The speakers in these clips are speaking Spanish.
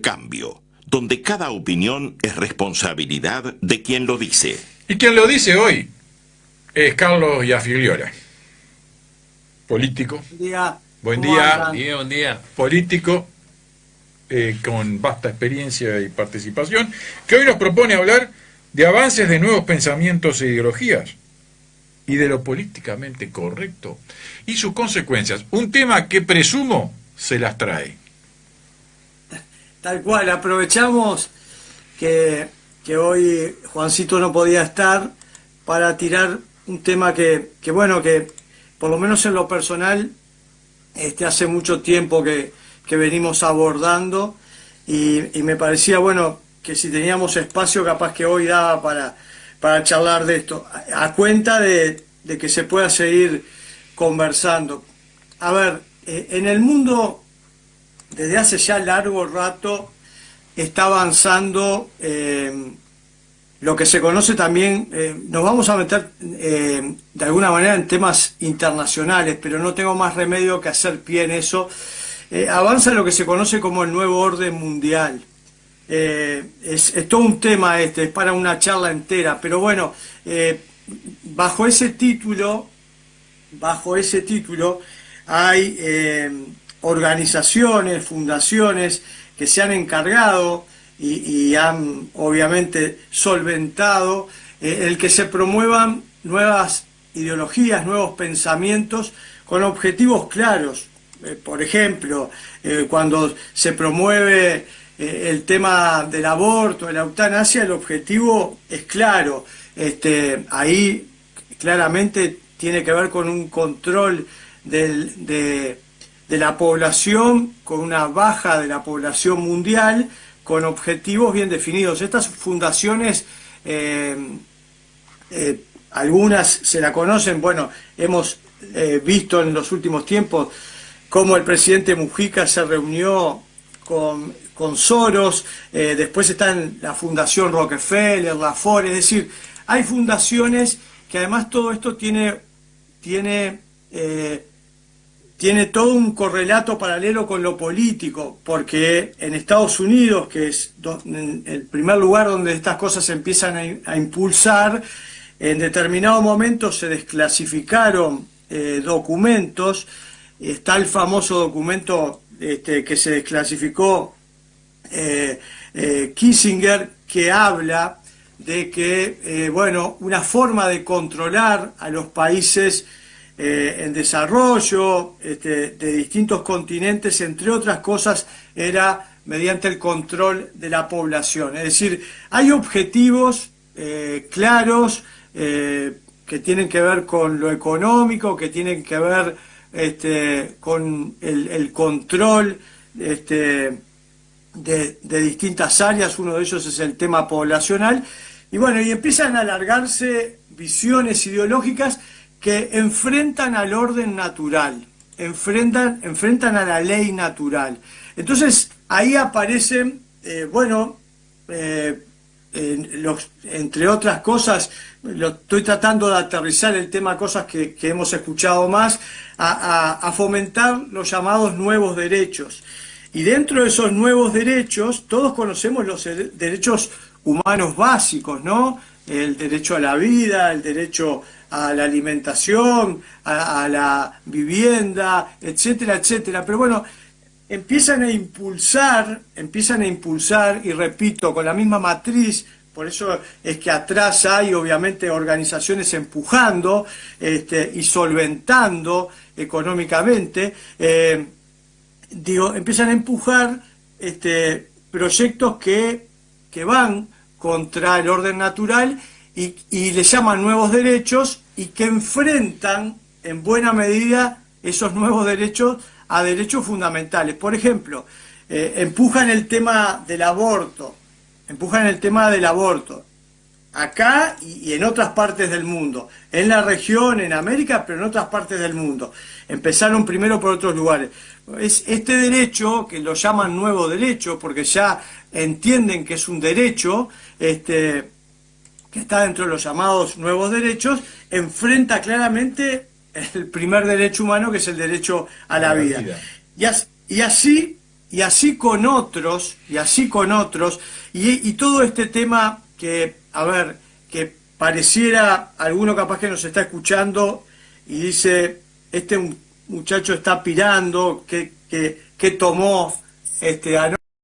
Cambio, donde cada opinión es responsabilidad de quien lo dice. Y quien lo dice hoy es Carlos Iafigliola, político. Buen día. Buen ¿Cómo día. andan? Buen día. Político con vasta experiencia y participación, que hoy nos propone hablar de avances de nuevos pensamientos e ideologías y de lo políticamente correcto y sus consecuencias. Un tema que presumo se las trae. Tal cual, aprovechamos que hoy Juancito no podía estar para tirar un tema que por lo menos en lo personal hace mucho tiempo que venimos abordando y me parecía bueno que si teníamos espacio capaz que hoy daba para charlar de esto, a cuenta de que se pueda seguir conversando. A ver, en el mundo desde hace ya largo rato está avanzando lo que se conoce también, nos vamos a meter de alguna manera en temas internacionales, pero no tengo más remedio que hacer pie en eso. Avanza lo que se conoce como el nuevo orden mundial. Es todo un tema es para una charla entera, pero bueno, bajo ese título hay organizaciones, fundaciones que se han encargado y han obviamente solventado el que se promuevan nuevas ideologías, nuevos pensamientos con objetivos claros. Por ejemplo, cuando se promueve el tema del aborto, de la eutanasia, el objetivo es claro. Ahí claramente tiene que ver con un control de la población, con una baja de la población mundial, con objetivos bien definidos. Estas fundaciones, algunas se la conocen, bueno, hemos visto en los últimos tiempos cómo el presidente Mujica se reunió con Soros, después está en la Fundación Rockefeller, la Ford, es decir, hay fundaciones que además todo esto tiene todo un correlato paralelo con lo político, porque en Estados Unidos, que es el primer lugar donde estas cosas se empiezan a impulsar, en determinado momento se desclasificaron documentos. Está el famoso documento que se desclasificó Kissinger, que habla de que una forma de controlar a los países en desarrollo de distintos continentes, entre otras cosas, era mediante el control de la población. Es decir, hay objetivos claros que tienen que ver con lo económico, que tienen que ver con el control de distintas áreas. Uno de ellos es el tema poblacional, y empiezan a alargarse visiones ideológicas que enfrentan al orden natural, enfrentan a la ley natural. Entonces ahí aparecen, entre otras cosas, lo estoy tratando de aterrizar el tema, cosas que hemos escuchado más, a fomentar los llamados nuevos derechos. Y dentro de esos nuevos derechos, todos conocemos los derechos humanos básicos, ¿no? El derecho a la vida, el derecho a la alimentación, a la vivienda, etcétera, etcétera. Pero empiezan a impulsar, y repito, con la misma matriz. Por eso es que atrás hay obviamente organizaciones empujando y solventando económicamente, empiezan a empujar proyectos que van contra el orden natural y le llaman nuevos derechos, y que enfrentan en buena medida esos nuevos derechos a derechos fundamentales. Por ejemplo, empujan el tema del aborto, acá y en otras partes del mundo, en la región, en América, pero en otras partes del mundo. Empezaron primero por otros lugares. Es este derecho, que lo llaman nuevo derecho, porque ya entienden que es un derecho, que está dentro de los llamados nuevos derechos, enfrenta claramente el primer derecho humano, que es el derecho a la vida. Y así con otros, y todo este tema que, a ver, que pareciera, alguno capaz que nos está escuchando y dice, este muchacho está pirando, que tomó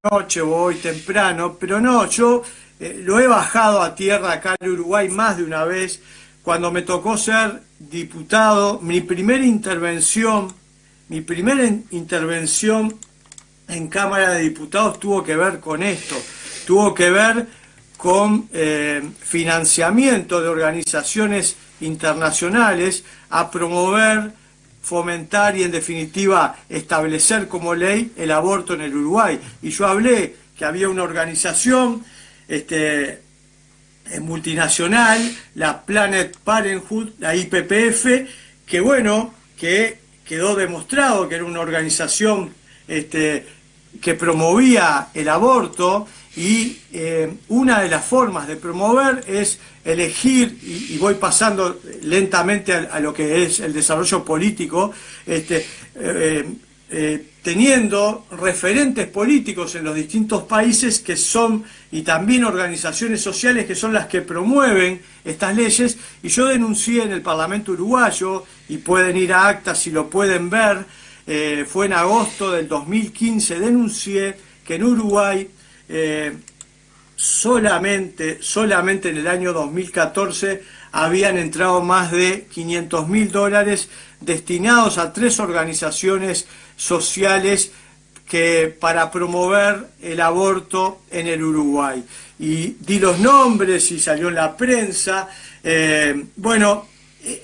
anoche o hoy temprano, pero no, yo lo he bajado a tierra acá en Uruguay más de una vez, cuando me tocó ser diputado. Mi primera intervención en Cámara de Diputados tuvo que ver con esto, tuvo que ver con financiamiento de organizaciones internacionales a promover, fomentar y en definitiva establecer como ley el aborto en el Uruguay. Y yo hablé que había una organización multinacional, la Planet Parenthood, la IPPF, que bueno, que quedó demostrado que era una organización que promovía el aborto, y una de las formas de promover es elegir, y voy pasando lentamente a lo que es el desarrollo político, teniendo referentes políticos en los distintos países que son, y también organizaciones sociales que son las que promueven estas leyes. Y yo denuncié en el Parlamento uruguayo, y pueden ir a actas si lo pueden ver, fue en agosto del 2015, denuncié que en Uruguay solamente en el año 2014 habían entrado más de $500.000 destinados a 3 organizaciones sociales para promover el aborto en el Uruguay. Y di los nombres y salió en la prensa. Bueno,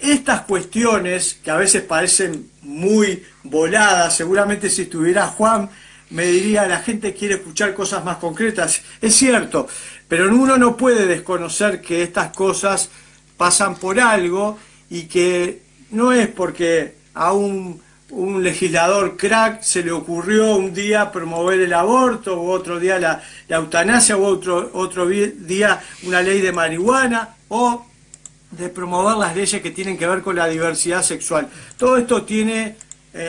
estas cuestiones que a veces parecen muy voladas, seguramente si estuviera Juan me diría, la gente quiere escuchar cosas más concretas. Es cierto, pero uno no puede desconocer que estas cosas pasan por algo, y que no es porque a un legislador crack se le ocurrió un día promover el aborto, o otro día la eutanasia, o otro día una ley de marihuana, o de promover las leyes que tienen que ver con la diversidad sexual. Todo esto tiene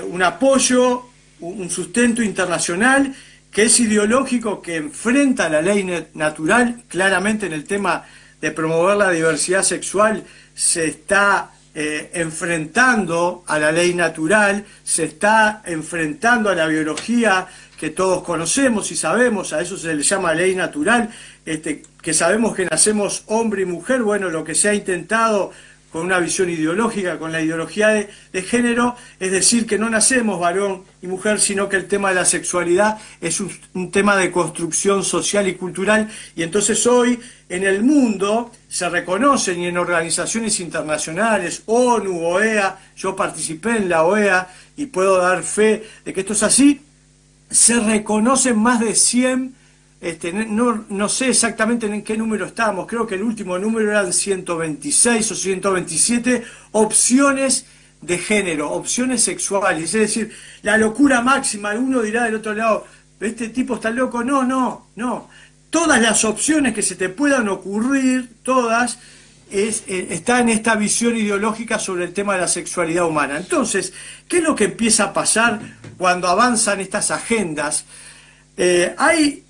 un apoyo, un sustento internacional que es ideológico, que enfrenta la ley natural. Claramente en el tema de promover la diversidad sexual se está enfrentando a la ley natural, se está enfrentando a la biología que todos conocemos y sabemos. A eso se le llama ley natural, que sabemos que nacemos hombre y mujer. Bueno, lo que se ha intentado con una visión ideológica, con la ideología de género, es decir, que no nacemos varón y mujer, sino que el tema de la sexualidad es un tema de construcción social y cultural. Y entonces hoy en el mundo se reconocen, y en organizaciones internacionales, ONU, OEA, yo participé en la OEA y puedo dar fe de que esto es así, se reconocen más de 100, no sé exactamente en qué número estamos, creo que el último número eran 126 o 127 opciones de género, opciones sexuales. Es decir, la locura máxima. Uno dirá del otro lado, este tipo está loco. No. Todas las opciones que se te puedan ocurrir, todas, está en esta visión ideológica sobre el tema de la sexualidad humana. Entonces, ¿qué es lo que empieza a pasar cuando avanzan estas agendas? Hay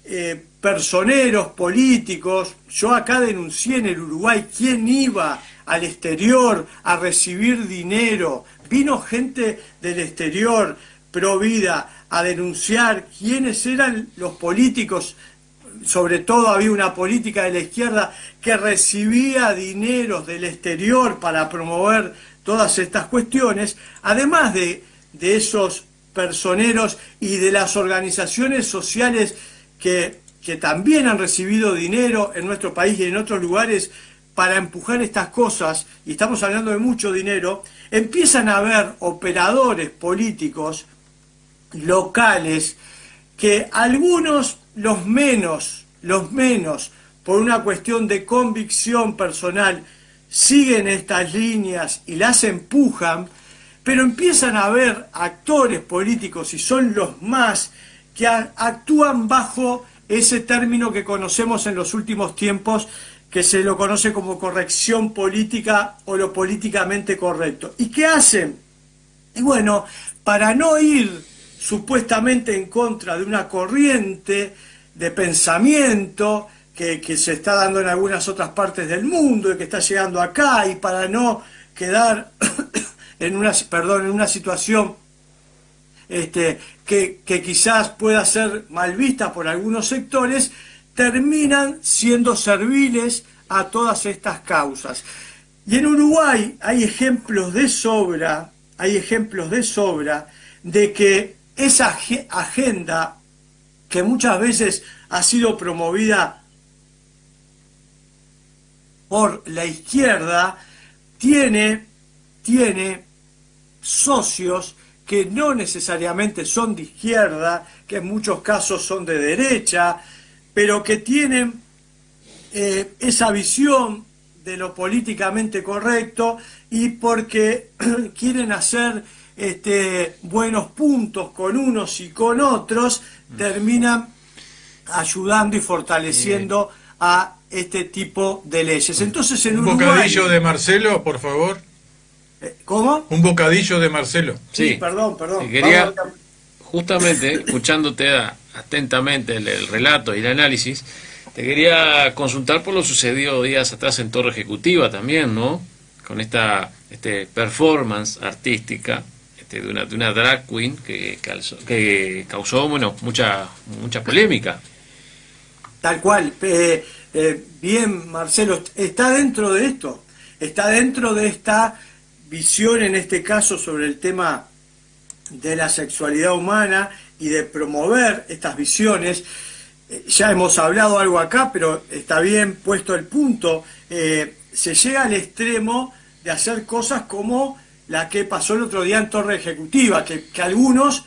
personeros políticos. Yo acá denuncié en el Uruguay quién iba al exterior a recibir dinero. Vino gente del exterior, pro vida, a denunciar quiénes eran los políticos. Sobre todo había una política de la izquierda que recibía dineros del exterior para promover todas estas cuestiones, además de esos personeros y de las organizaciones sociales que también han recibido dinero en nuestro país y en otros lugares para empujar estas cosas, y estamos hablando de mucho dinero. Empiezan a haber operadores políticos locales que algunos, los menos, por una cuestión de convicción personal, siguen estas líneas y las empujan, pero empiezan a haber actores políticos, y son los más, que actúan bajo ese término que conocemos en los últimos tiempos, que se lo conoce como corrección política o lo políticamente correcto. ¿Y qué hacen? Y bueno, para no ir supuestamente en contra de una corriente de pensamiento que se está dando en algunas otras partes del mundo y que está llegando acá, y para no quedar en una situación que quizás pueda ser mal vista por algunos sectores, terminan siendo serviles a todas estas causas. Y en Uruguay hay ejemplos de sobra de que esa agenda que muchas veces ha sido promovida por la izquierda, tiene socios que no necesariamente son de izquierda, que en muchos casos son de derecha, pero que tienen esa visión de lo políticamente correcto, y porque quieren hacer buenos puntos con unos y con otros, terminan ayudando y fortaleciendo a este tipo de leyes. Entonces en un Uruguay, bocadillo de Marcelo, por favor. ¿Cómo? Un bocadillo de Marcelo. Sí, perdón. Quería, justamente, escuchándote atentamente el relato y el análisis, te quería consultar por lo sucedido días atrás en Torre Ejecutiva también, ¿no? Con esta performance artística de una drag queen que causó mucha polémica. Tal cual. Bien, Marcelo, está dentro de esto, está dentro de esta visión, en este caso, sobre el tema de la sexualidad humana y de promover estas visiones. Ya hemos hablado algo acá, pero está bien puesto el punto. Se llega al extremo de hacer cosas como la que pasó el otro día en Torre Ejecutiva, que algunos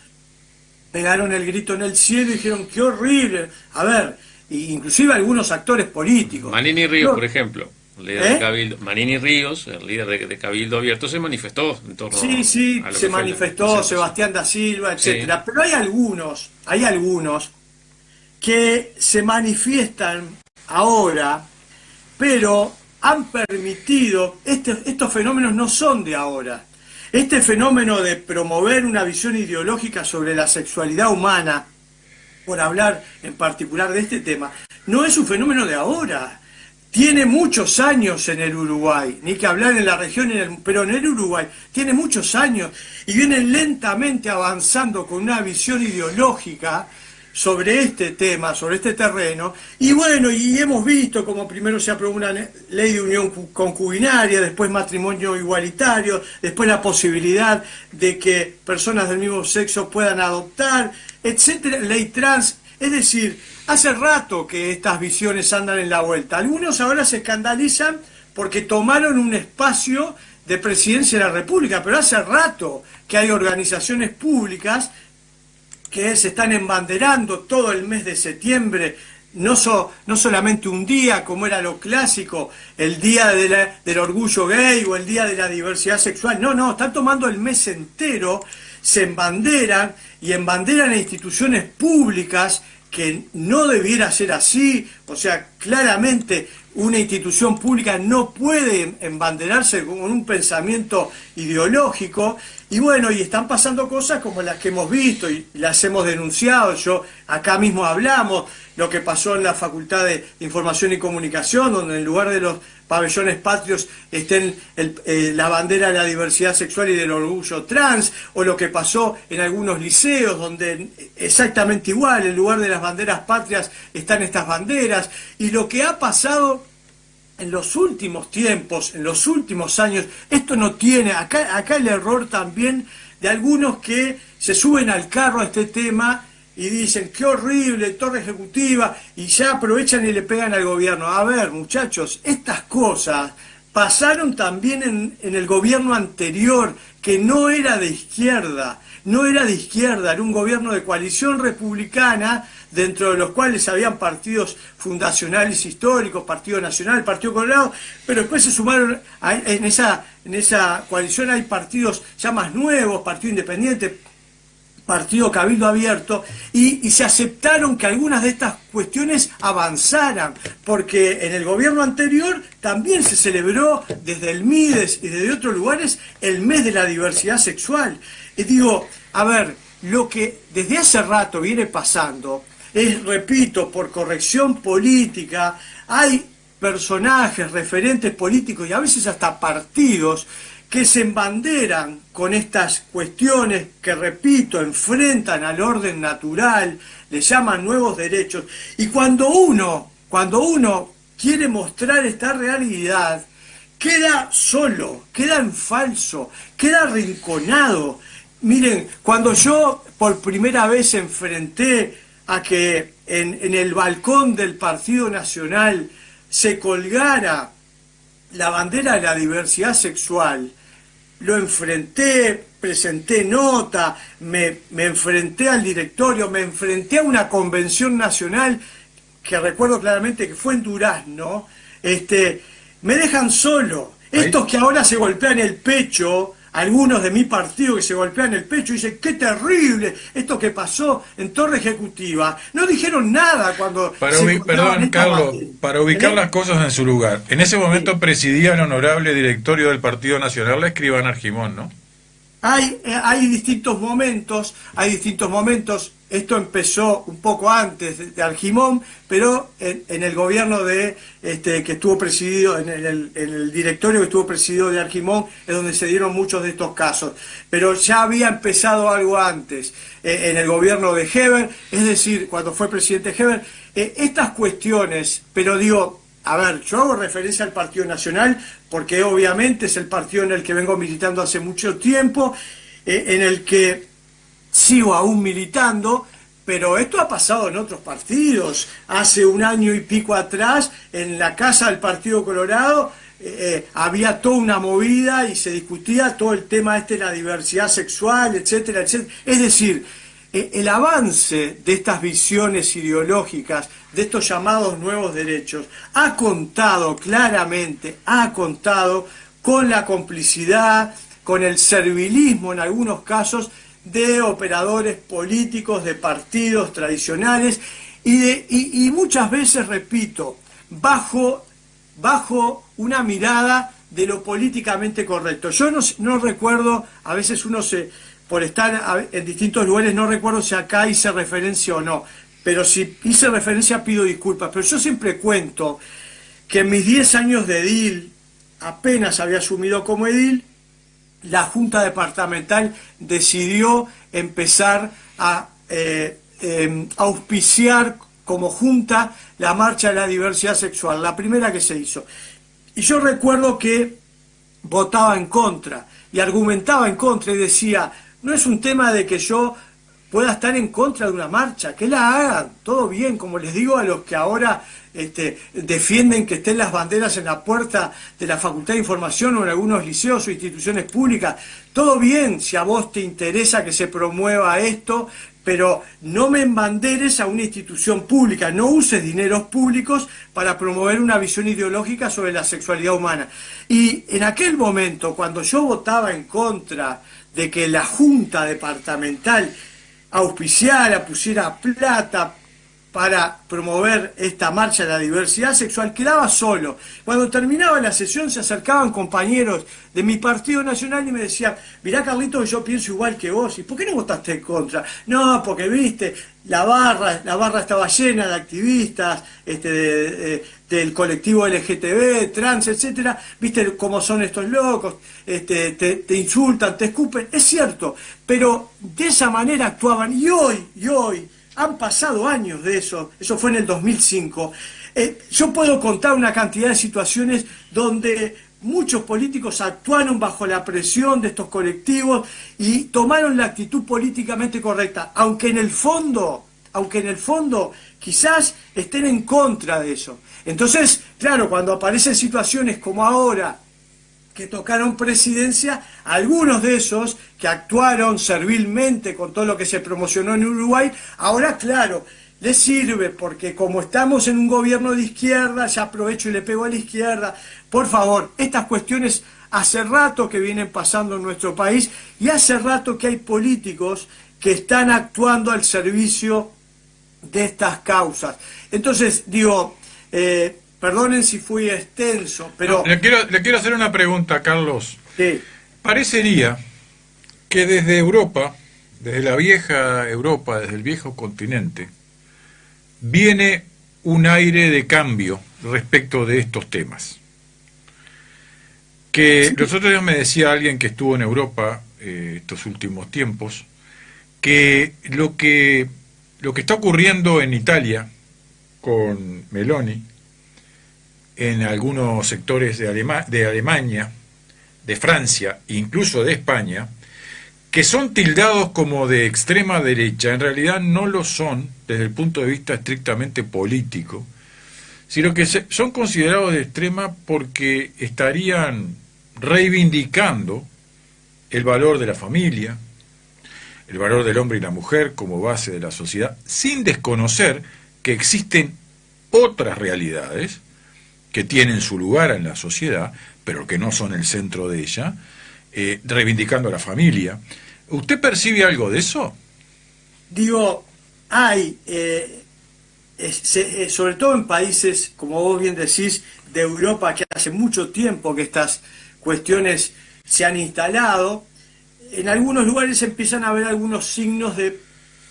pegaron el grito en el cielo y dijeron, ¡qué horrible! A ver, inclusive algunos actores políticos. Manini Ríos, por ejemplo, el líder de Cabildo. Manini Ríos, el líder de Cabildo Abierto, se manifestó en torno a lo se que manifestó, Sebastián da Silva, etcétera. Sí. Pero hay algunos que se manifiestan ahora, pero han permitido, estos fenómenos no son de ahora. Este fenómeno de promover una visión ideológica sobre la sexualidad humana, por hablar en particular de este tema, no es un fenómeno de ahora. Tiene muchos años en el Uruguay, ni que hablar en la región, pero en el Uruguay tiene muchos años, y vienen lentamente avanzando con una visión ideológica sobre este tema, sobre este terreno. Y bueno, y hemos visto como primero se aprobó una ley de unión concubinaria, después matrimonio igualitario, después la posibilidad de que personas del mismo sexo puedan adoptar, etcétera, ley trans. Es decir, hace rato que estas visiones andan en la vuelta. Algunos ahora se escandalizan porque tomaron un espacio de presidencia de la República, pero hace rato que hay organizaciones públicas que se están embanderando todo el mes de septiembre, no solamente un día, como era lo clásico, el día del orgullo gay o el día de la diversidad sexual. No, están tomando el mes entero, se embanderan y embanderan a instituciones públicas, que no debiera ser así. O sea, claramente una institución pública no puede embanderarse con un pensamiento ideológico. Y bueno, y están pasando cosas como las que hemos visto y las hemos denunciado. Acá mismo hablamos lo que pasó en la Facultad de Información y Comunicación, donde en lugar de los pabellones patrios estén la bandera de la diversidad sexual y del orgullo trans, o lo que pasó en algunos liceos, donde exactamente igual, en lugar de las banderas patrias están estas banderas. Y lo que ha pasado en los últimos tiempos, en los últimos años, esto no tiene, acá el error también de algunos que se suben al carro a este tema y dicen, qué horrible, Torre Ejecutiva, y ya aprovechan y le pegan al gobierno. A ver, muchachos, estas cosas pasaron también en el gobierno anterior, que no era de izquierda, era un gobierno de coalición republicana, dentro de los cuales habían partidos fundacionales históricos, Partido Nacional, Partido Colorado, pero después se sumaron, en esa coalición hay partidos ya más nuevos, Partido Independiente, Partido Cabildo Abierto, y se aceptaron que algunas de estas cuestiones avanzaran, porque en el gobierno anterior también se celebró desde el MIDES y desde otros lugares el mes de la diversidad sexual. Y digo, a ver, lo que desde hace rato viene pasando es, repito, por corrección política, hay personajes, referentes políticos y a veces hasta partidos que se embanderan con estas cuestiones que, repito, enfrentan al orden natural, le llaman nuevos derechos. Y cuando uno quiere mostrar esta realidad, queda solo, queda en falso, queda arrinconado. Miren, cuando yo por primera vez enfrenté a que en el balcón del Partido Nacional se colgara la bandera de la diversidad sexual, lo enfrenté, presenté nota, me enfrenté al directorio, me enfrenté a una convención nacional que recuerdo claramente que fue en Durazno, me dejan solo. Estos que ahora se golpean el pecho, algunos de mi partido que se golpean el pecho y dicen, qué terrible esto que pasó en Torre Ejecutiva. No dijeron nada cuando... Perdón, Carlos, para ubicar las cosas en su lugar. En ese momento presidía el honorable directorio del Partido Nacional, la escribana Argimón, ¿no? Hay distintos momentos, esto empezó un poco antes de Argimón, pero en el gobierno que estuvo presidido, en el directorio que estuvo presidido de Argimón, es donde se dieron muchos de estos casos. Pero ya había empezado algo antes, en el gobierno de Heber, es decir, cuando fue presidente Heber, estas cuestiones, pero digo, a ver, yo hago referencia al Partido Nacional porque obviamente es el partido en el que vengo militando hace mucho tiempo, en el que sigo aún militando, pero esto ha pasado en otros partidos. Hace un año y pico atrás, en la casa del Partido Colorado, había toda una movida y se discutía todo el tema de la diversidad sexual, etcétera, etcétera. Es decir, el avance de estas visiones ideológicas, de estos llamados nuevos derechos, ha contado claramente, con la complicidad, con el servilismo en algunos casos, de operadores políticos, de partidos tradicionales, y muchas veces, repito, bajo una mirada de lo políticamente correcto. Yo no recuerdo, a veces por estar en distintos lugares, no recuerdo si acá hice referencia o no, pero si hice referencia pido disculpas, pero yo siempre cuento que en mis 10 años de edil, apenas había asumido como edil, la Junta Departamental decidió empezar a auspiciar como Junta la Marcha de la Diversidad Sexual, la primera que se hizo. Y yo recuerdo que votaba en contra y argumentaba en contra y decía, no es un tema de que yo pueda estar en contra de una marcha, que la hagan, todo bien, como les digo a los que ahora defienden que estén las banderas en la puerta de la Facultad de Información o en algunos liceos o instituciones públicas, todo bien si a vos te interesa que se promueva esto, pero no me embanderes a una institución pública, no uses dineros públicos para promover una visión ideológica sobre la sexualidad humana. Y en aquel momento, cuando yo votaba en contra de que la Junta Departamental auspiciara, pusiera plata para promover esta marcha de la diversidad sexual, quedaba solo. Cuando terminaba la sesión se acercaban compañeros de mi Partido Nacional y me decían, mirá Carlito, yo pienso igual que vos, ¿y por qué no votaste en contra? No, porque viste, la barra estaba llena de activistas, del colectivo LGTB, trans, etcétera, viste cómo son estos locos, te insultan, te escupen, es cierto, pero de esa manera actuaban, y hoy, han pasado años de eso fue en el 2005, yo puedo contar una cantidad de situaciones donde muchos políticos actuaron bajo la presión de estos colectivos y tomaron la actitud políticamente correcta, aunque en el fondo quizás estén en contra de eso. Entonces, claro, cuando aparecen situaciones como ahora, que tocaron presidencia, algunos de esos que actuaron servilmente con todo lo que se promocionó en Uruguay, ahora, claro, les sirve, porque como estamos en un gobierno de izquierda, ya aprovecho y le pego a la izquierda, por favor, estas cuestiones hace rato que vienen pasando en nuestro país y hace rato que hay políticos que están actuando al servicio de estas causas. Entonces, digo, perdonen si fui extenso, pero... No, le quiero hacer una pregunta, Carlos. Sí. Parecería que desde Europa desde la vieja Europa, desde el viejo continente, viene un aire de cambio respecto de estos temas. Que los otros días me decía alguien que estuvo en Europa estos últimos tiempos, que lo que está ocurriendo en Italia con Meloni, en algunos sectores de Alemania, de Francia, incluso de España, que son tildados como de extrema derecha, en realidad no lo son desde el punto de vista estrictamente político, sino que son considerados de extrema porque estarían reivindicando el valor de la familia, el valor del hombre y la mujer como base de la sociedad, sin desconocer que existen otras realidades que tienen su lugar en la sociedad, pero que no son el centro de ella, reivindicando a la familia. ¿Usted percibe algo de eso? Digo, hay, sobre todo en países, como vos bien decís, de Europa, que hace mucho tiempo que estas cuestiones se han instalado, en algunos lugares empiezan a haber algunos signos de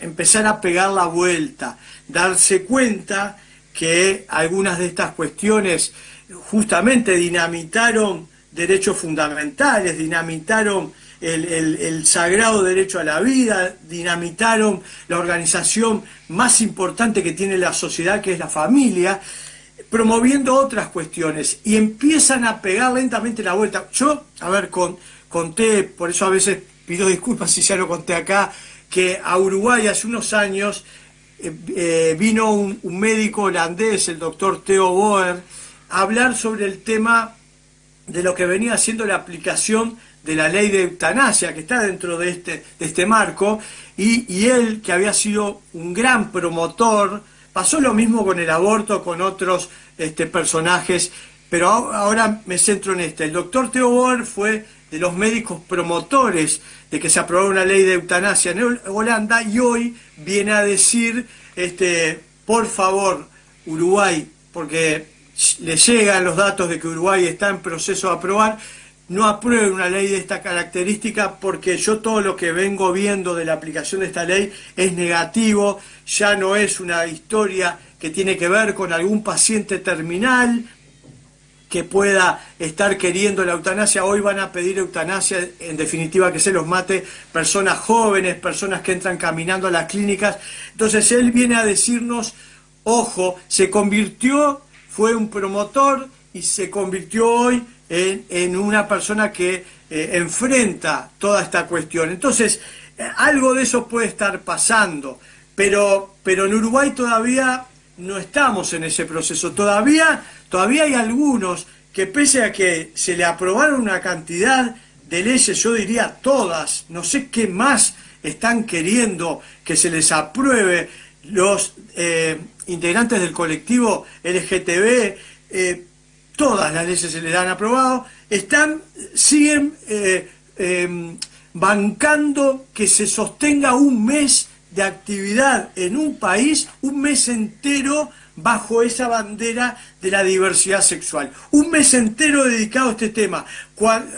empezar a pegar la vuelta, darse cuenta que algunas de estas cuestiones justamente dinamitaron derechos fundamentales, dinamitaron el sagrado derecho a la vida, dinamitaron la organización más importante que tiene la sociedad, que es la familia, promoviendo otras cuestiones, y empiezan a pegar lentamente la vuelta. Yo, a ver, conté, por eso a veces pido disculpas si ya lo conté acá, que a Uruguay hace unos años vino un médico holandés, el doctor Theo Boer, a hablar sobre el tema de lo que venía siendo la aplicación de la ley de eutanasia, que está dentro de este marco, y él, que había sido un gran promotor, pasó lo mismo con el aborto, con otros personajes, pero ahora me centro en este. El doctor Theo Boer fue de los médicos promotores de que se aprobara una ley de eutanasia en Holanda, y hoy viene a decir, por favor, Uruguay, porque le llegan los datos de que Uruguay está en proceso de aprobar, no aprueben una ley de esta característica, porque yo todo lo que vengo viendo de la aplicación de esta ley es negativo, ya no es una historia que tiene que ver con algún paciente terminal que pueda estar queriendo la eutanasia. Hoy van a pedir eutanasia, en definitiva que se los mate personas jóvenes, personas que entran caminando a las clínicas. Entonces él viene a decirnos, ojo, fue un promotor y se convirtió hoy en una persona que enfrenta toda esta cuestión. Entonces, algo de eso puede estar pasando, pero en Uruguay todavía no estamos en ese proceso. Todavía hay algunos que, pese a que se le aprobaron una cantidad de leyes, yo diría todas, no sé qué más están queriendo que se les apruebe. Los integrantes del colectivo LGTB, todas las leyes se les han aprobado, siguen bancando que se sostenga un mes de actividad en un país, un mes entero bajo esa bandera de la diversidad sexual. Un mes entero dedicado a este tema,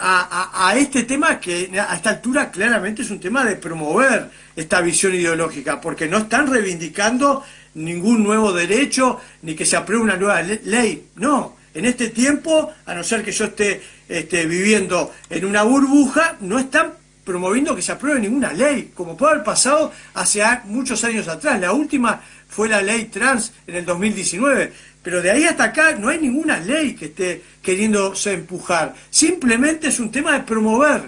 a este tema que a esta altura claramente es un tema de promover esta visión ideológica, porque no están reivindicando ningún nuevo derecho ni que se apruebe una nueva ley. No, en este tiempo, a no ser que yo esté viviendo en una burbuja, no están promoviendo que se apruebe ninguna ley, como puede haber pasado hace muchos años atrás. La última fue la ley trans en el 2019, pero de ahí hasta acá no hay ninguna ley que esté queriéndose empujar. Simplemente es un tema de promover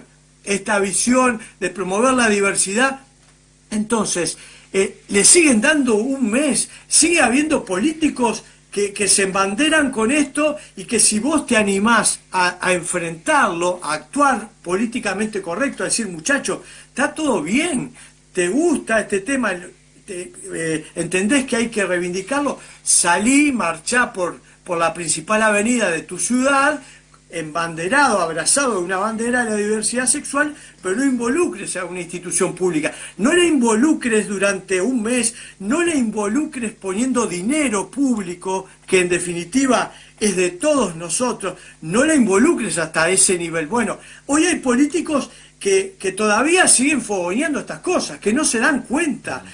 esta visión, de promover la diversidad. Entonces, le siguen dando un mes, sigue habiendo políticos que se embanderan con esto, y que si vos te animás a enfrentarlo, a actuar políticamente correcto, a decir, muchacho, está todo bien, te gusta este tema, entendés que hay que reivindicarlo, salí, marchá por la principal avenida de tu ciudad, embanderado, abrazado de una bandera de la diversidad sexual, pero no involucres a una institución pública, no le involucres durante un mes, no le involucres poniendo dinero público, que en definitiva es de todos nosotros, no le involucres hasta ese nivel. Bueno, hoy hay políticos que todavía siguen fogoneando estas cosas, que no se dan cuenta.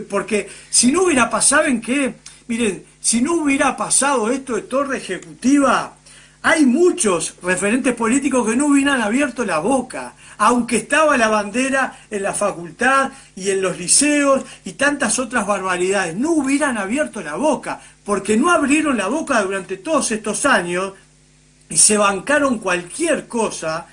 Porque si no hubiera pasado en qué, miren, si no hubiera pasado esto de torre ejecutiva, hay muchos referentes políticos que no hubieran abierto la boca, aunque estaba la bandera en la facultad y en los liceos y tantas otras barbaridades, no hubieran abierto la boca, porque no abrieron la boca durante todos estos años y se bancaron cualquier cosa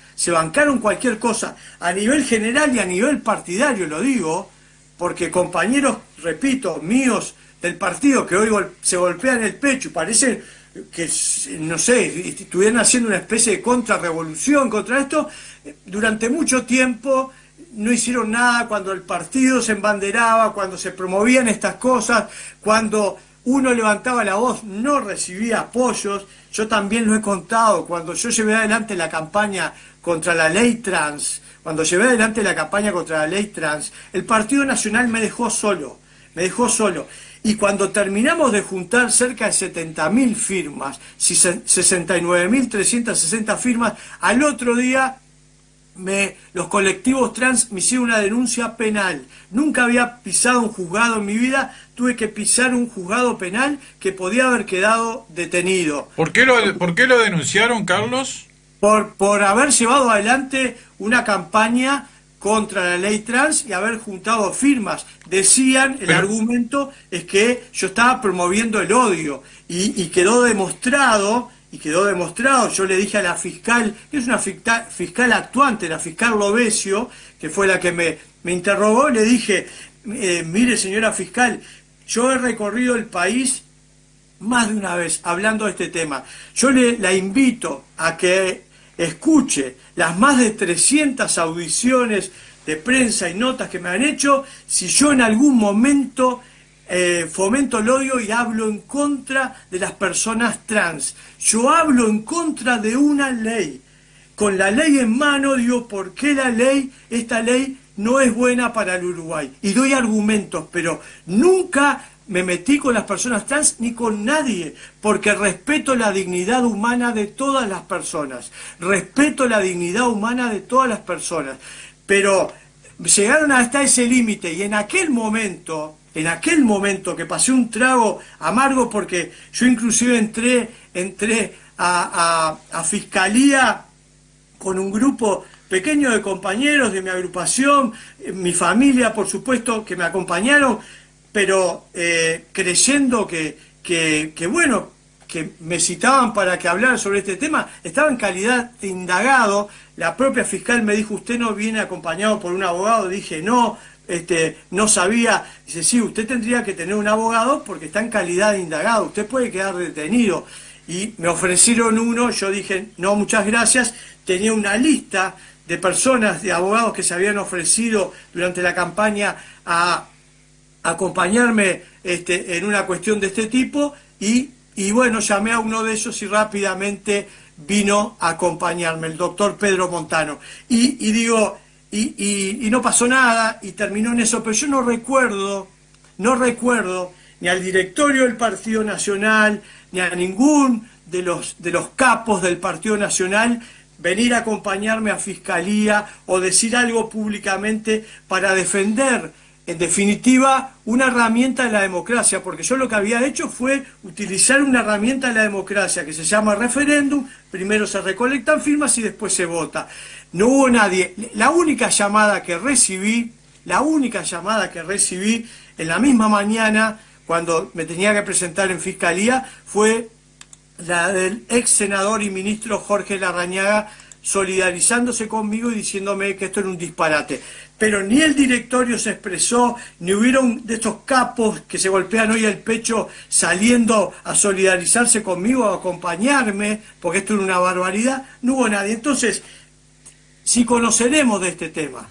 a nivel general y a nivel partidario, lo digo, porque compañeros, repito, míos del partido que hoy se golpean el pecho y parece que, no sé, estuvieran haciendo una especie de contrarrevolución contra esto, durante mucho tiempo no hicieron nada cuando el partido se embanderaba, cuando se promovían estas cosas, cuando uno levantaba la voz, no recibía apoyos. Yo también lo he contado, cuando yo llevé adelante la campaña contra la ley trans, el Partido Nacional me dejó solo. Y cuando terminamos de juntar cerca de 70.000 firmas, 69.360 firmas, al otro día los colectivos trans me hicieron una denuncia penal. Nunca había pisado un juzgado en mi vida, tuve que pisar un juzgado penal que podía haber quedado detenido. ¿Por qué lo denunciaron, Carlos? Por haber llevado adelante una campaña contra la ley trans y haber juntado firmas. Decían, el argumento es que yo estaba promoviendo el odio y quedó demostrado, yo le dije a la fiscal, que es una fiscal actuante, la fiscal Lovesio, que fue la que me interrogó, le dije, mire señora fiscal, yo he recorrido el país más de una vez hablando de este tema. Yo la invito a que escuche las más de 300 audiciones de prensa y notas que me han hecho, si yo en algún momento fomento el odio y hablo en contra de las personas trans. Yo hablo en contra de una ley. Con la ley en mano digo por qué esta ley no es buena para el Uruguay. Y doy argumentos, pero nunca me metí con las personas trans ni con nadie, porque respeto la dignidad humana de todas las personas. Pero llegaron hasta ese límite y en aquel momento que pasé un trago amargo, porque yo inclusive entré a fiscalía con un grupo pequeño de compañeros de mi agrupación, mi familia por supuesto que me acompañaron, pero creyendo que me citaban para que hablara sobre este tema, estaba en calidad de indagado. La propia fiscal me dijo, ¿usted no viene acompañado por un abogado? Dije, no, no sabía. Dice, sí, usted tendría que tener un abogado porque está en calidad de indagado, usted puede quedar detenido. Y me ofrecieron uno, yo dije, no, muchas gracias. Tenía una lista de personas, de abogados que se habían ofrecido durante la campaña a acompañarme en una cuestión de este tipo y bueno, llamé a uno de ellos y rápidamente vino a acompañarme, el doctor Pedro Montano. Y no pasó nada y terminó en eso, pero yo no recuerdo ni al directorio del Partido Nacional, ni a ningún de los capos del Partido Nacional venir a acompañarme a Fiscalía o decir algo públicamente para defender, en definitiva, una herramienta de la democracia, porque yo lo que había hecho fue utilizar una herramienta de la democracia que se llama referéndum. Primero se recolectan firmas y después se vota. No hubo nadie. La única llamada que recibí en la misma mañana, cuando me tenía que presentar en Fiscalía, fue la del ex senador y ministro Jorge Larrañaga, solidarizándose conmigo y diciéndome que esto era un disparate. Pero ni el directorio se expresó, ni hubieron de estos capos que se golpean hoy el pecho saliendo a solidarizarse conmigo, a acompañarme, porque esto era una barbaridad. No hubo nadie. Entonces, si conoceremos de este tema,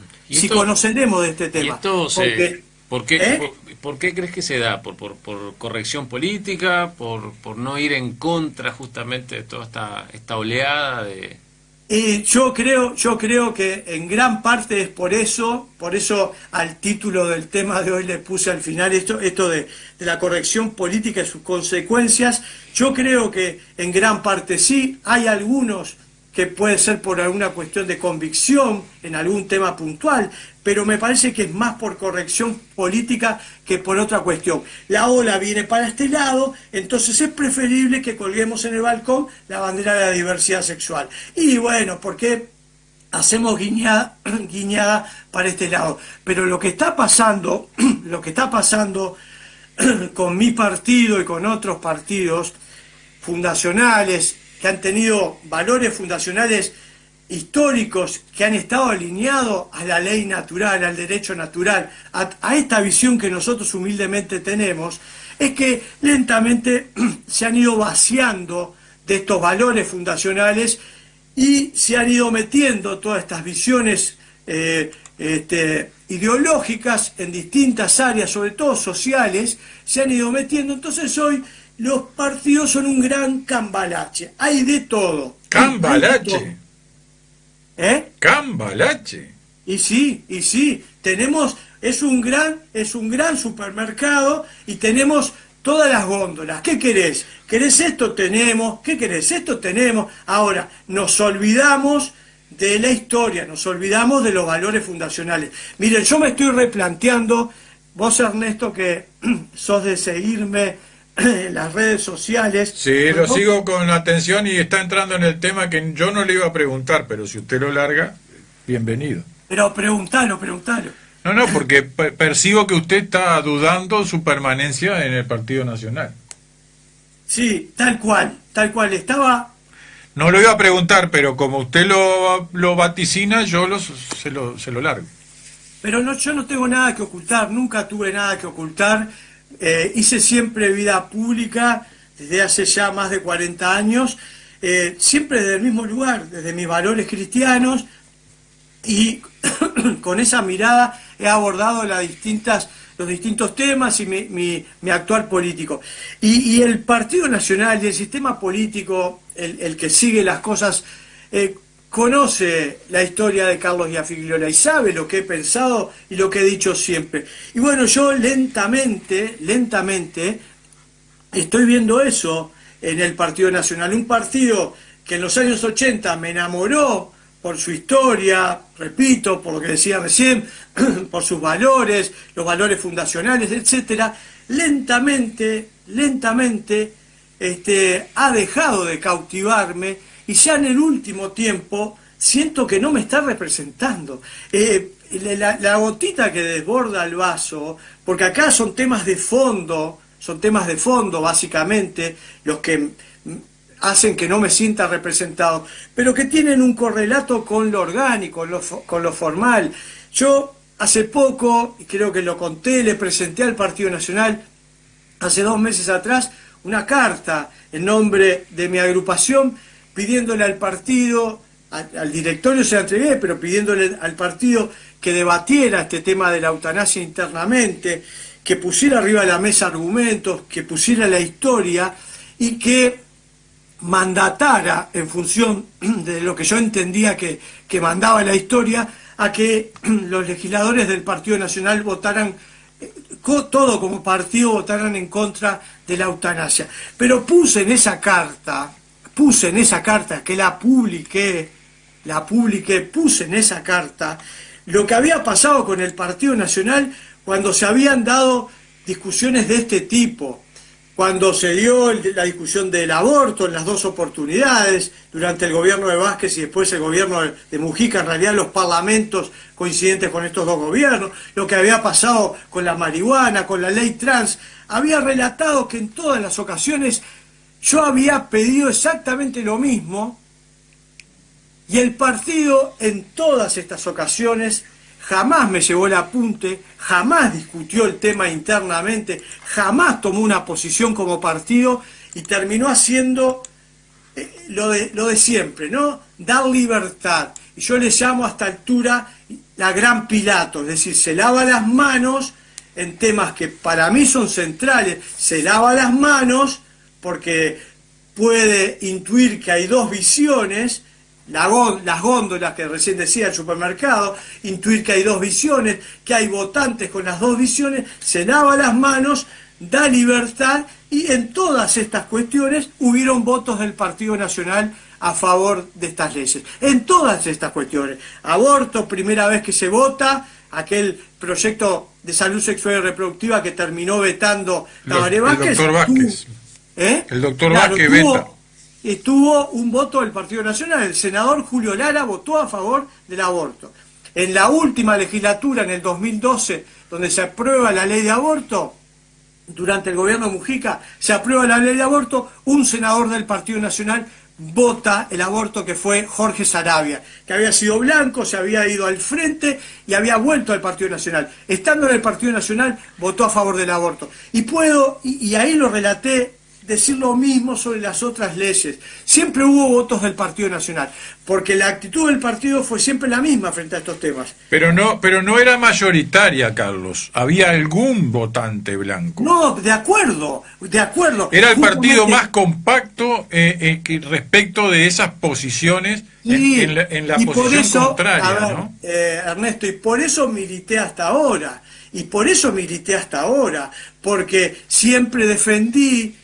¿Por qué crees que se da? ¿Por corrección política? ¿Por no ir en contra justamente de toda esta oleada de...? Yo creo que en gran parte es por eso al título del tema de hoy le puse al final esto de la corrección política y sus consecuencias. Yo creo que en gran parte sí, hay algunos que puede ser por alguna cuestión de convicción en algún tema puntual, pero me parece que es más por corrección política que por otra cuestión. La ola viene para este lado, entonces es preferible que colguemos en el balcón la bandera de la diversidad sexual. Y bueno, porque hacemos guiñada para este lado. Pero lo que está pasando con mi partido y con otros partidos fundacionales que han tenido valores fundacionales históricos, que han estado alineados a la ley natural, al derecho natural, a esta visión que nosotros humildemente tenemos, es que lentamente se han ido vaciando de estos valores fundacionales y se han ido metiendo todas estas visiones ideológicas en distintas áreas, sobre todo sociales, se han ido metiendo. Entonces hoy los partidos son un gran cambalache, hay de todo. ¿Cambalache? ¿Cambalache? Y sí, tenemos, es un gran supermercado y tenemos todas las góndolas. ¿Qué querés? ¿Querés esto? Tenemos. ¿Qué querés? Esto tenemos. Ahora, nos olvidamos de la historia, nos olvidamos de los valores fundacionales. Miren, yo me estoy replanteando, vos Ernesto, que sos de seguirme en las redes sociales. Sí, lo sigo con atención y está entrando en el tema que yo no le iba a preguntar, pero si usted lo larga, bienvenido. Pero preguntalo. No, porque percibo que usted está dudando su permanencia en el Partido Nacional. Sí, tal cual, estaba... No lo iba a preguntar, pero como usted lo vaticina, yo se lo largo. Pero no, yo no tengo nada que ocultar, nunca tuve nada que ocultar. Hice siempre vida pública desde hace ya más de 40 años, siempre desde el mismo lugar, desde mis valores cristianos, y con esa mirada he abordado los distintos temas y mi actuar político. Y el Partido Nacional y el sistema político, el que sigue las cosas, conoce la historia de Carlos Iafigliola y sabe lo que he pensado y lo que he dicho siempre. Y bueno, yo lentamente estoy viendo eso en el Partido Nacional, un partido que en los años 80 me enamoró por su historia, repito, por lo que decía recién, por sus valores, los valores fundacionales, etcétera. Lentamente ha dejado de cautivarme y ya en el último tiempo siento que no me está representando. La gotita que desborda el vaso, porque acá son temas de fondo básicamente los que hacen que no me sienta representado, pero que tienen un correlato con lo orgánico, con lo formal. Yo hace poco, y creo que lo conté, le presenté al Partido Nacional hace 2 meses atrás una carta en nombre de mi agrupación, pidiéndole al partido, al directorio se la entregué, pero pidiéndole al partido que debatiera este tema de la eutanasia internamente, que pusiera arriba de la mesa argumentos, que pusiera la historia y que mandatara, en función de lo que yo entendía que mandaba la historia, a que los legisladores del Partido Nacional votaran, todo como partido votaran en contra de la eutanasia. Pero puse en esa carta que la publiqué, puse en esa carta lo que había pasado con el Partido Nacional cuando se habían dado discusiones de este tipo, cuando se dio la discusión del aborto en las 2 oportunidades, durante el gobierno de Vázquez y después el gobierno de Mujica, en realidad los parlamentos coincidentes con estos 2 gobiernos, lo que había pasado con la marihuana, con la ley trans. Había relatado que en todas las ocasiones yo había pedido exactamente lo mismo y el partido en todas estas ocasiones jamás me llevó el apunte, jamás discutió el tema internamente, jamás tomó una posición como partido y terminó haciendo lo de siempre, ¿no? Dar libertad. Y yo le llamo a esta altura la gran Pilato, es decir, se lava las manos en temas que para mí son centrales, se lava las manos porque puede intuir que hay 2 visiones, las góndolas que recién decía el supermercado, intuir que hay 2 visiones, que hay votantes con las 2 visiones, se lava las manos da libertad, y en todas estas cuestiones hubieron votos del Partido Nacional a favor de estas leyes. En todas estas cuestiones. Aborto, primera vez que se vota, aquel proyecto de salud sexual y reproductiva que terminó vetando Tabaré Vázquez. El doctor Vázquez. El doctor Vázquez veta. Estuvo un voto del Partido Nacional. El senador Julio Lara votó a favor del aborto. En la última legislatura, en el 2012, donde se aprueba la ley de aborto, durante el gobierno de Mujica, se aprueba la ley de aborto, un senador del Partido Nacional vota el aborto, que fue Jorge Saravia, que había sido blanco, se había ido al frente y había vuelto al Partido Nacional. Estando en el Partido Nacional, votó a favor del aborto. Y ahí lo relaté, decir lo mismo sobre las otras leyes. Siempre hubo votos del Partido Nacional, porque la actitud del partido fue siempre la misma frente a estos temas. Pero no era mayoritaria, Carlos. Había algún votante blanco. No, de acuerdo. Era el partido más compacto respecto de esas posiciones, en la posición contraria, ¿no? Ernesto, y por eso milité hasta ahora. Porque siempre defendí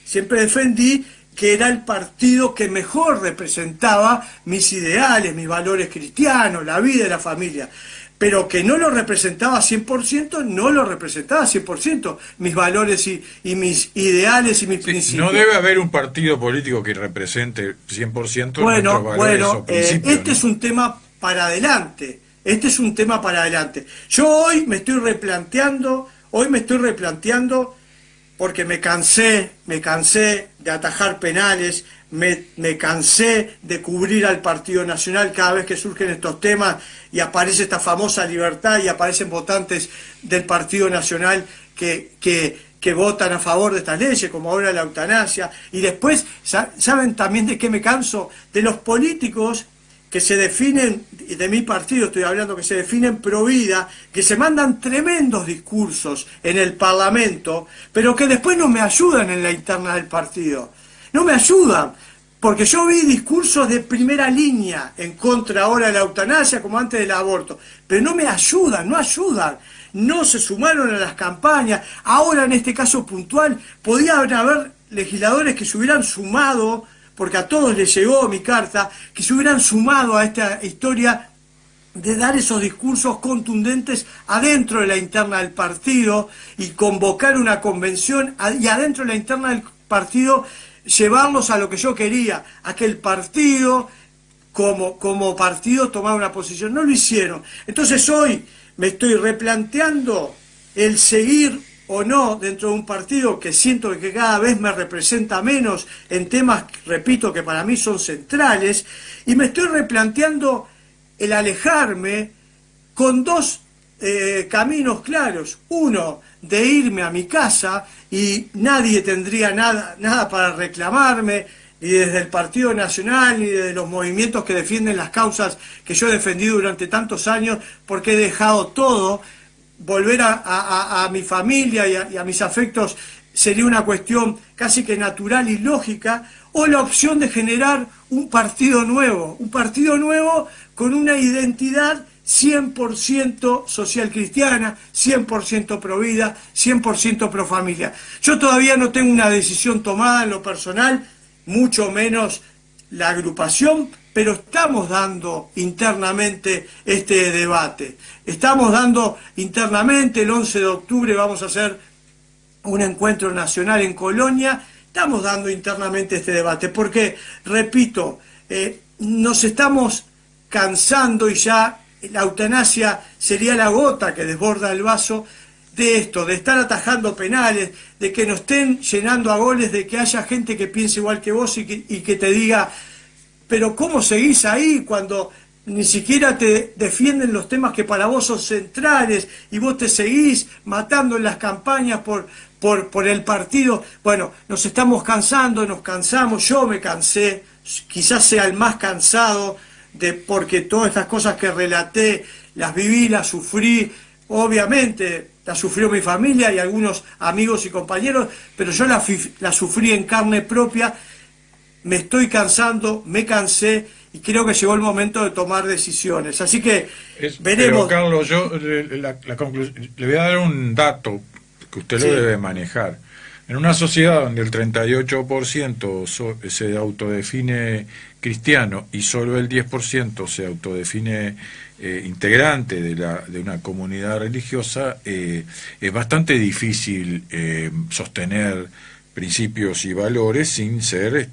que era el partido que mejor representaba mis ideales, mis valores cristianos, la vida y la familia. Pero que no lo representaba 100%, mis valores y mis ideales y mis principios. No debe haber un partido político que represente 100% nuestros valores o principios. Este es un tema para adelante. Yo hoy me estoy replanteando, porque me cansé de atajar penales, me cansé de cubrir al Partido Nacional cada vez que surgen estos temas y aparece esta famosa libertad y aparecen votantes del Partido Nacional que votan a favor de estas leyes, como ahora la eutanasia. Y después, ¿saben también de qué me canso? De los políticos que se definen, y de mi partido estoy hablando, que se definen pro vida, que se mandan tremendos discursos en el Parlamento, pero que después no me ayudan en la interna del partido. No me ayudan, porque yo vi discursos de primera línea en contra ahora de la eutanasia, como antes del aborto, pero no me ayudan, no se sumaron a las campañas. Ahora, en este caso puntual, podía haber legisladores que se hubieran sumado, porque a todos les llegó mi carta, que se hubieran sumado a esta historia de dar esos discursos contundentes adentro de la interna del partido y convocar una convención, y adentro de la interna del partido llevarlos a lo que yo quería, a que el partido, como partido, tomara una posición. No lo hicieron. Entonces hoy me estoy replanteando el seguir o no dentro de un partido que siento que cada vez me representa menos en temas, repito, que para mí son centrales, y me estoy replanteando el alejarme con dos caminos claros. Uno, de irme a mi casa y nadie tendría nada para reclamarme, ni desde el Partido Nacional, ni desde los movimientos que defienden las causas que yo he defendido durante tantos años, porque he dejado todo. Volver a mi familia y a mis afectos sería una cuestión casi que natural y lógica, o la opción de generar un partido nuevo con una identidad 100% social cristiana, 100% pro vida, 100% pro familia. Yo todavía no tengo una decisión tomada en lo personal, mucho menos la agrupación, pero estamos dando internamente este debate. Estamos dando internamente, el 11 de octubre vamos a hacer un encuentro nacional en Colonia, estamos dando internamente este debate, porque, repito, nos estamos cansando, y ya la eutanasia sería la gota que desborda el vaso, de esto, de estar atajando penales, de que nos estén llenando a goles, de que haya gente que piense igual que vos y que te diga, pero ¿cómo seguís ahí cuando ni siquiera te defienden los temas que para vos son centrales y vos te seguís matando en las campañas por el partido? Bueno, nos estamos cansando, nos cansamos, yo me cansé, quizás sea el más cansado, porque todas estas cosas que relaté las viví, las sufrí, obviamente las sufrió mi familia y algunos amigos y compañeros, pero yo las sufrí en carne propia. Me estoy cansando, me cansé, y creo que llegó el momento de tomar decisiones. Así que veremos. Pero Carlos, yo le voy a dar un dato que usted lo debe manejar. En una sociedad donde el 38% se autodefine cristiano y solo el 10% se autodefine integrante de una comunidad religiosa, es bastante difícil sostener principios y valores sin ser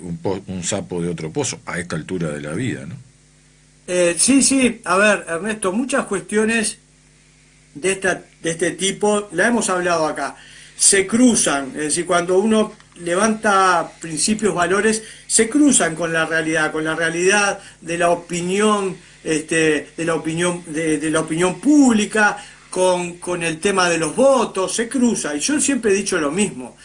un sapo de otro pozo a esta altura de la vida, ¿no? Sí, a ver, Ernesto, muchas cuestiones de este tipo, la hemos hablado acá, se cruzan, es decir, cuando uno levanta principios, valores, se cruzan con la realidad de la opinión, de la opinión pública, con el tema de los votos, se cruza, y yo siempre he dicho lo mismo,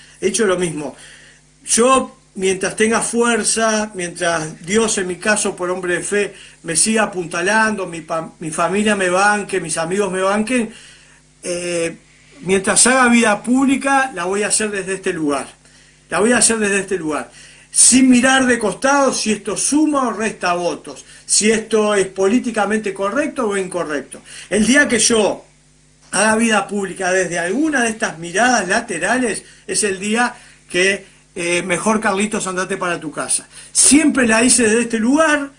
yo, mientras tenga fuerza, mientras Dios, en mi caso, por hombre de fe, me siga apuntalando, mi familia me banque, mis amigos me banquen, mientras haga vida pública, la voy a hacer desde este lugar. Sin mirar de costado si esto suma o resta votos, si esto es políticamente correcto o incorrecto. El día que yo haga vida pública desde alguna de estas miradas laterales, es el día que mejor, Carlitos, andate para tu casa. Siempre la hice desde este lugar,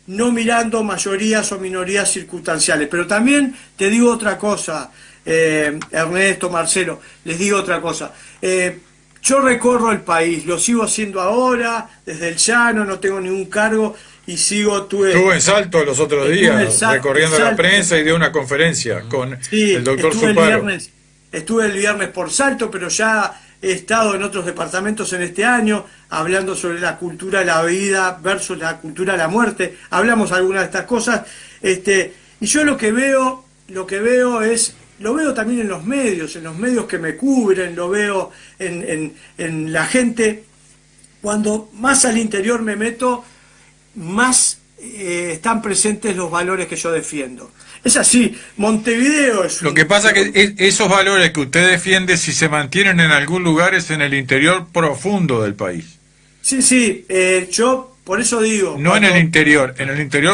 no mirando mayorías o minorías circunstanciales. Pero también te digo otra cosa, Ernesto, Marcelo, les digo otra cosa. Yo recorro el país, lo sigo haciendo ahora, desde el llano, no tengo ningún cargo y sigo... Estuvo en Salto los otros días, recorriendo la prensa y dio una conferencia con el doctor Zuparo. Estuve el viernes por Salto, pero ya he estado en otros departamentos en este año, hablando sobre la cultura de la vida versus la cultura de la muerte. Hablamos algunas de estas cosas. Y yo lo que veo es... Lo veo también en los medios que me cubren, lo veo en la gente. Cuando más al interior me meto, más están presentes los valores que yo defiendo. Es así, Montevideo es... Lo que pasa es que esos valores que usted defiende, si se mantienen en algún lugar, es en el interior profundo del país. Sí, yo... Por eso digo... No en el interior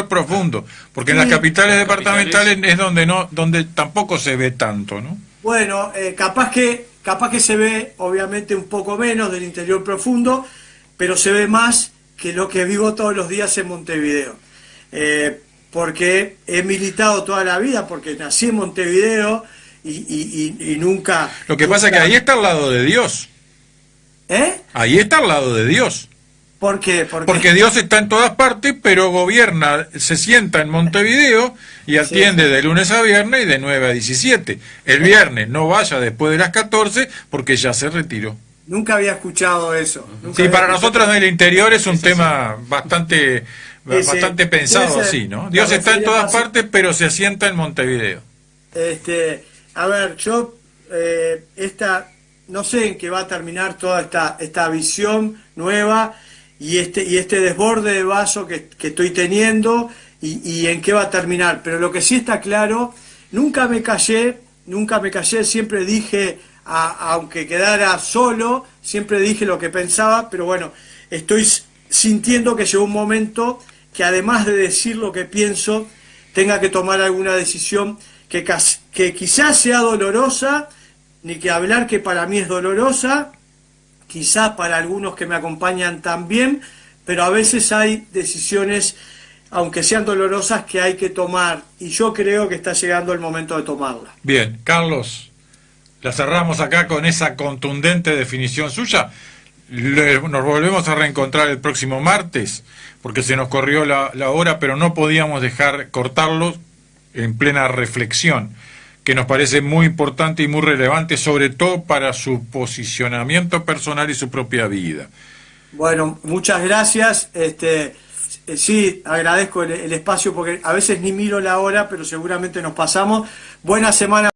profundo, porque en las capitales departamentales es donde tampoco se ve tanto, ¿no? Bueno, capaz que se ve, obviamente, un poco menos del interior profundo, pero se ve más que lo que vivo todos los días en Montevideo. Porque he militado toda la vida, porque nací en Montevideo y nunca... Lo que pasa es que ahí está al lado de Dios. Ahí está al lado de Dios. ¿Por qué? Porque Dios está en todas partes, pero gobierna, se sienta en Montevideo y atiende de lunes a viernes y de 9 a 17. El viernes no vaya después de las 14 porque ya se retiró. Nunca había escuchado eso. Sí, para nosotros en el interior es un tema bastante pensado así, ¿no? Dios está en todas partes, pero se asienta en Montevideo. A ver, yo no sé en qué va a terminar toda esta visión nueva y este desborde de vaso que estoy teniendo y en qué va a terminar. Pero lo que sí está claro, nunca me callé, siempre dije, aunque quedara solo, siempre dije lo que pensaba, pero bueno, estoy sintiendo que llegó un momento que además de decir lo que pienso, tenga que tomar alguna decisión que quizás sea dolorosa, ni que hablar que para mí es dolorosa, quizás para algunos que me acompañan también, pero a veces hay decisiones, aunque sean dolorosas, que hay que tomar, y yo creo que está llegando el momento de tomarla. Bien, Carlos, la cerramos acá con esa contundente definición suya. Nos volvemos a reencontrar el próximo martes, porque se nos corrió la hora, pero no podíamos dejar cortarlo en plena reflexión, que nos parece muy importante y muy relevante, sobre todo para su posicionamiento personal y su propia vida. Bueno, muchas gracias. Sí, agradezco el espacio, porque a veces ni miro la hora, pero seguramente nos pasamos. Buena semana.